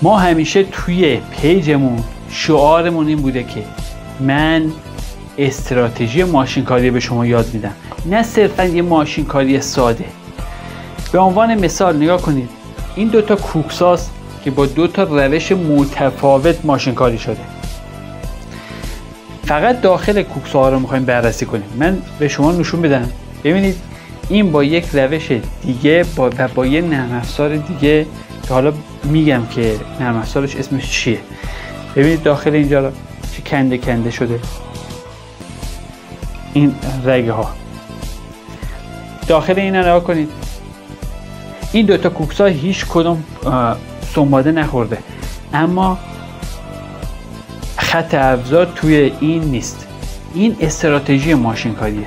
ما همیشه توی پیجمون شعارمون این بوده که من استراتژی ماشینکاری به شما یاد میدم، نه صرفا یه ماشینکاری ساده. به عنوان مثال نگاه کنید، این دوتا کوکساست که با دوتا روش متفاوت ماشینکاری شده. فقط داخل کوکسا رو میخوایم بررسی کنیم. من به شما نشون بدم. ببینید این با یک روش دیگه و با یه نرم افزار دیگه که حالا میگم که نرم افزارش اسمش چیه. ببینید داخل اینجا رو چه کنده کنده شده این رگه ها. داخل این رو نگاه کنید، این دوتا کوکسا هیچ کدوم سنباده نخورده، اما خط افزار توی این نیست. این استراتژی ماشینکاریه.